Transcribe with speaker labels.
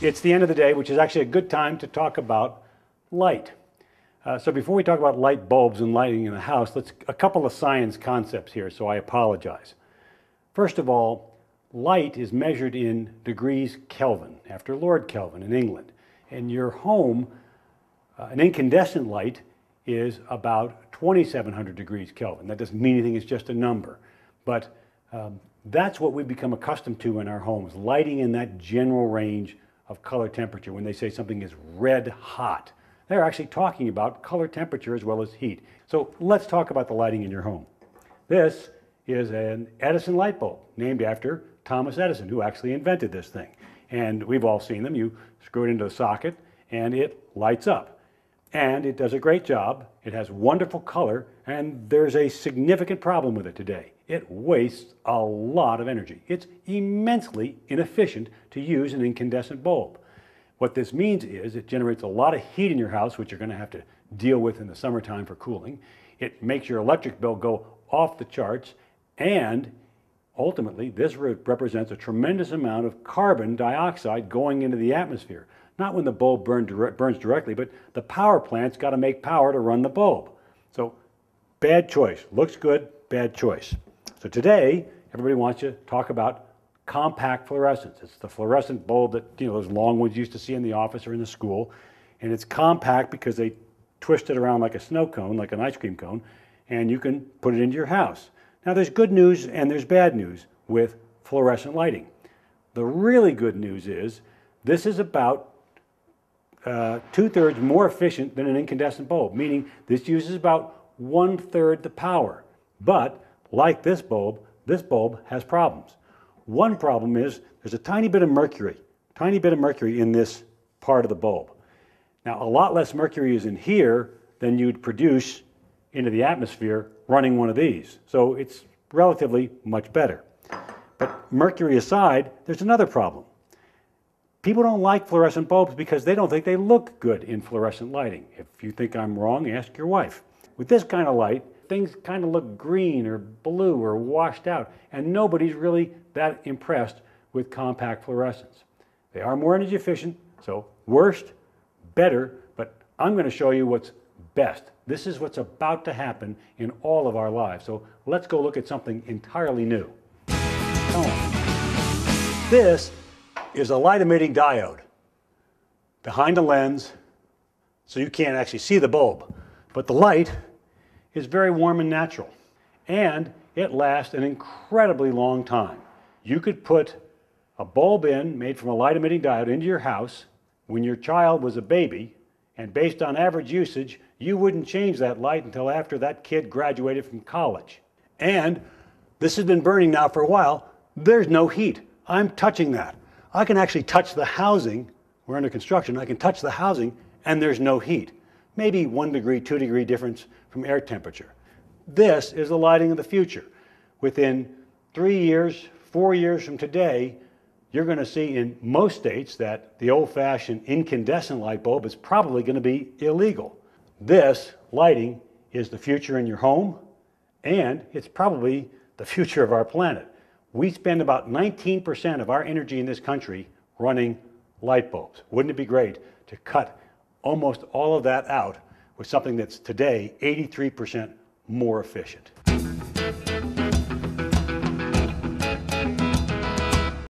Speaker 1: It's the end of the day, which is actually a good time to talk about light. So before we talk about light bulbs and lighting in the house, a couple of science concepts here, so I apologize. First of all, light is measured in degrees Kelvin, after Lord Kelvin in England. In your home, an incandescent light is about 2,700 degrees Kelvin. That doesn't mean anything, it's just a number. But that's what we've become accustomed to in our homes, lighting in that general range of color temperature. When they say something is red hot, they're actually talking about color temperature as well as heat. So let's talk about the lighting in your home. This is an Edison light bulb, named after Thomas Edison, who actually invented this thing. And we've all seen them. You screw it into the socket and it lights up. And it does a great job. It has wonderful color, and there's a significant problem with it today. It wastes a lot of energy. It's immensely inefficient to use an incandescent bulb. What this means is it generates a lot of heat in your house, which you're going to have to deal with in the summertime for cooling. It makes your electric bill go off the charts, and ultimately this represents a tremendous amount of carbon dioxide going into the atmosphere. Not when the bulb burns directly, but the power plant's got to make power to run the bulb. So bad choice. Looks good, bad choice. So today, everybody wants you to talk about compact fluorescence. It's the fluorescent bulb that, those long ones you used to see in the office or in the school. And it's compact because they twist it around like a snow cone, like an ice cream cone, and you can put it into your house. Now there's good news and there's bad news with fluorescent lighting. The really good news is this is about 2/3 more efficient than an incandescent bulb, meaning this uses about 1/3 the power. But like this bulb has problems. One problem is there's a tiny bit of mercury in this part of the bulb. Now, a lot less mercury is in here than you'd produce into the atmosphere running one of these. So it's relatively much better. But mercury aside, there's another problem. People don't like fluorescent bulbs because they don't think they look good in fluorescent lighting. If you think I'm wrong, ask your wife. With this kind of light, things kind of look green or blue or washed out, and nobody's really that impressed with compact fluorescence. They are more energy efficient, so worst, better, but I'm going to show you what's best. This is what's about to happen in all of our lives. So let's go look at something entirely new. Come on. This is a light-emitting diode behind a lens, so you can't actually see the bulb. But the light is very warm and natural, and it lasts an incredibly long time. You could put a bulb in, made from a light-emitting diode, into your house when your child was a baby, and based on average usage, you wouldn't change that light until after that kid graduated from college. And this has been burning now for a while. There's no heat. I'm touching that. I can actually touch the housing. We're under construction. I can touch the housing and there's no heat. Maybe 1 degree, 2 degree difference from air temperature. This is the lighting of the future. Within 3 years, 4 years from today, you're going to see in most states that the old-fashioned incandescent light bulb is probably going to be illegal. This lighting is the future in your home, and it's probably the future of our planet. We spend about 19% of our energy in this country running light bulbs. Wouldn't it be great to cut almost all of that out with something that's today 83% more efficient?